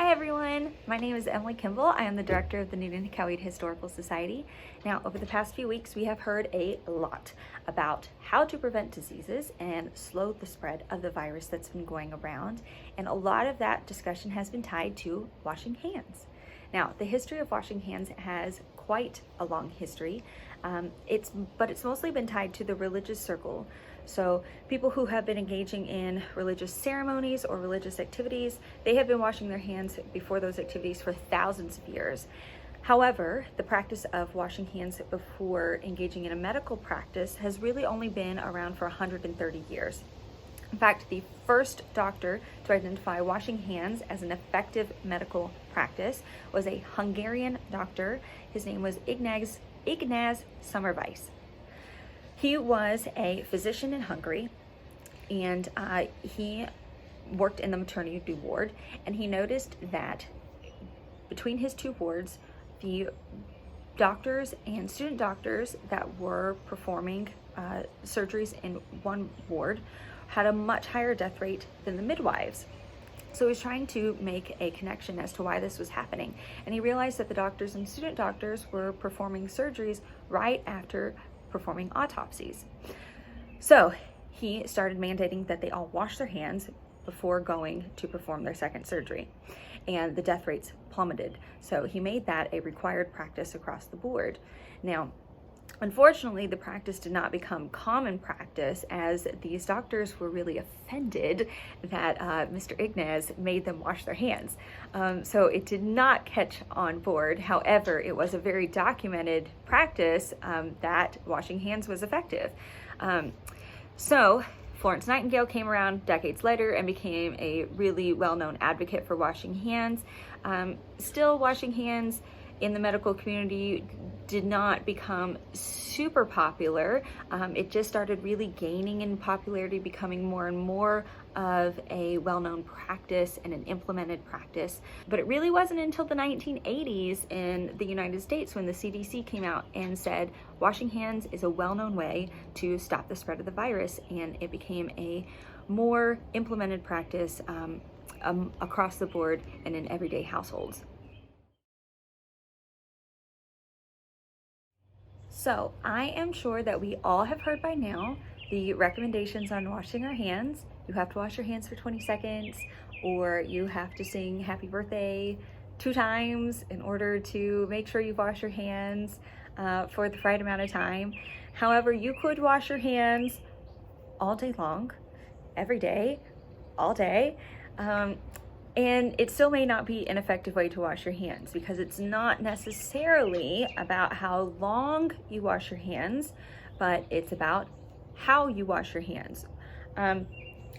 Hi everyone, my name is Emily Kimball. I am the director of the Newnan-Coweta Historical Society. Now, over the past few weeks, we have heard a lot about how to prevent diseases and slow the spread of the virus that's been going around. And a lot of that discussion has been tied to washing hands. Now, the history of washing hands has quite a long history. But it's mostly been tied to the religious circle. So people who have been engaging in religious ceremonies or religious activities, they have been washing their hands before those activities for thousands of years. However, the practice of washing hands before engaging in a medical practice has really only been around for 130 years. In fact, the first doctor to identify washing hands as an effective medical practice was a Hungarian doctor. His name was Ignaz Semmelweis. He was a physician in Hungary, and he worked in the maternity ward, and he noticed that between his two wards, the doctors and student doctors that were performing surgeries in one ward had a much higher death rate than the midwives. So he was trying to make a connection as to why this was happening. And he realized that the doctors and student doctors were performing surgeries right after performing autopsies. So he started mandating that they all wash their hands before going to perform their second surgery. And the death rates plummeted. So he made that a required practice across the board. Now, unfortunately, the practice did not become common practice, as these doctors were really offended that Mr. Ignaz made them wash their hands. So it did not catch on board. However, it was a very documented practice that washing hands was effective. So Florence Nightingale came around decades later and became a really well-known advocate for washing hands. Still, washing hands in the medical community did not become super popular. It just started really gaining in popularity, becoming more and more of a well-known practice and an implemented practice. But it really wasn't until the 1980s in the United States when the CDC came out and said washing hands is a well-known way to stop the spread of the virus, and it became a more implemented practice across the board and in everyday households. So I am sure that we all have heard by now the recommendations on washing our hands. You have to wash your hands for 20 seconds, or you have to sing happy birthday 2 times in order to make sure you wash your hands for the right amount of time. However, you could wash your hands all day long, every day, all day. And it still may not be an effective way to wash your hands, because it's not necessarily about how long you wash your hands, but it's about how you wash your hands.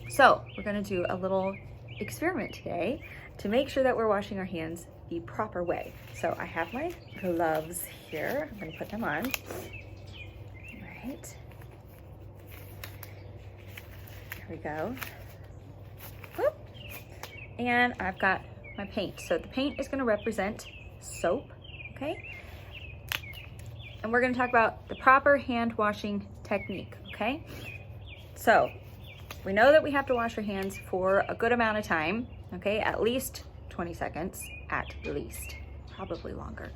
So we're going to do a little experiment today to make sure that we're washing our hands the proper way. So I have my gloves here. I'm going to put them on. All right. Here we go. Whoop. And I've got my paint. So the paint is going to represent soap, okay? And we're going to talk about the proper hand washing technique, okay? So we know that we have to wash our hands for a good amount of time, okay? At least 20 seconds, at least, probably longer,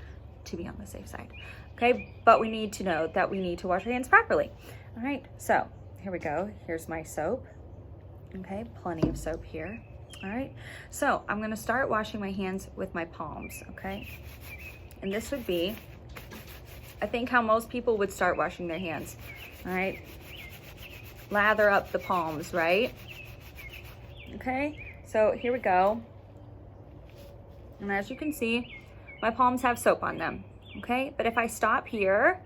to be on the safe side, okay? But we need to know that we need to wash our hands properly. All right, so here we go. Here's my soap, okay? Plenty of soap here. All right, so I'm gonna start washing my hands with my palms, okay? And this would be, I think, how most people would start washing their hands, all right? Lather up the palms, right? Okay, so here we go. And as you can see, my palms have soap on them, okay? But if I stop here,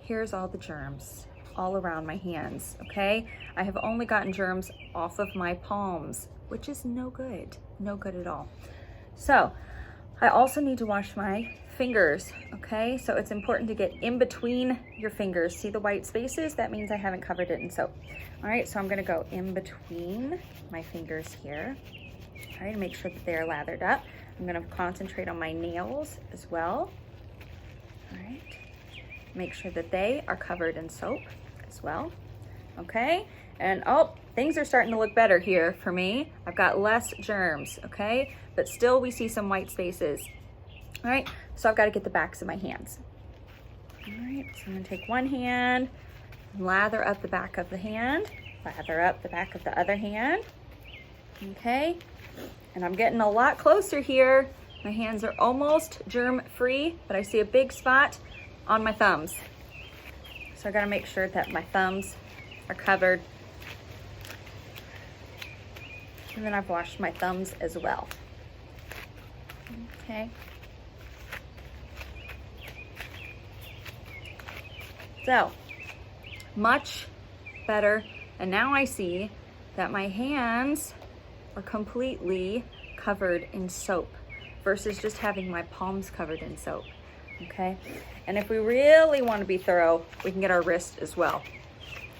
here's all the germs all around my hands, okay? I have only gotten germs off of my palms, which is no good at all. So I also need to wash my fingers, okay? So it's important to get in between your fingers. See the white spaces? That means I haven't covered it in soap. All right, so I'm gonna go in between my fingers here, all right, and make sure that they're lathered up. I'm gonna concentrate on my nails as well, all right? Make sure that they are covered in soap as well, okay? And oh, things are starting to look better here for me. I've got less germs, okay? But still we see some white spaces. All right, so I've got to get the backs of my hands. All right, so I'm gonna take one hand, lather up the back of the hand, lather up the back of the other hand, okay? And I'm getting a lot closer here. My hands are almost germ-free, but I see a big spot on my thumbs. So I gotta make sure that my thumbs are covered. And then I've washed my thumbs as well. Okay. So, much better. And now I see that my hands are completely covered in soap versus just having my palms covered in soap, okay? And if we really want to be thorough, we can get our wrist as well,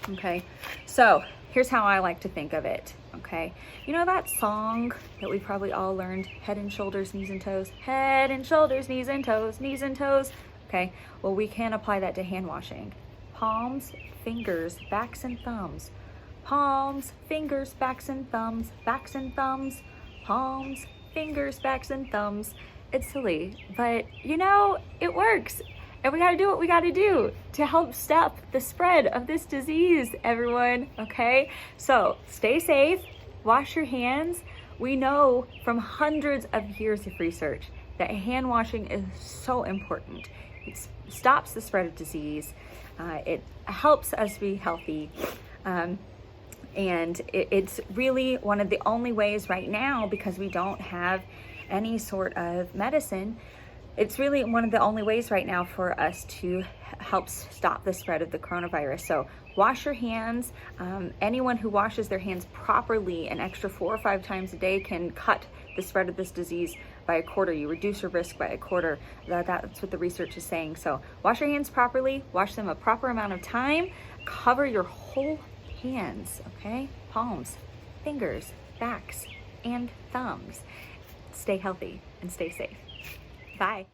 okay? So here's how I like to think of it, okay? You know that song that we probably all learned, head and shoulders, knees and toes, head and shoulders, knees and toes, knees and toes, okay? Well, we can apply that to hand washing. Palms, fingers, backs and thumbs. Palms, fingers, backs and thumbs, backs and thumbs, palms, fingers, backs and thumbs. It's silly, but you know, it works. And we gotta do what we gotta do to help stop the spread of this disease, everyone, okay? So stay safe, wash your hands. We know from hundreds of years of research that hand washing is so important. It stops the spread of disease. It helps us be healthy. And it's really one of the only ways right now, because we don't have any sort of medicine, it's really one of the only ways right now for us to help stop the spread of the coronavirus. So wash your hands. Anyone who washes their hands properly an extra 4 or 5 times a day can cut the spread of this disease by a quarter. You reduce your risk by a quarter. That's what the research is saying. So wash your hands properly, wash them a proper amount of time, cover your whole hands, okay? Palms, fingers, backs, and thumbs. Stay healthy and stay safe. Bye.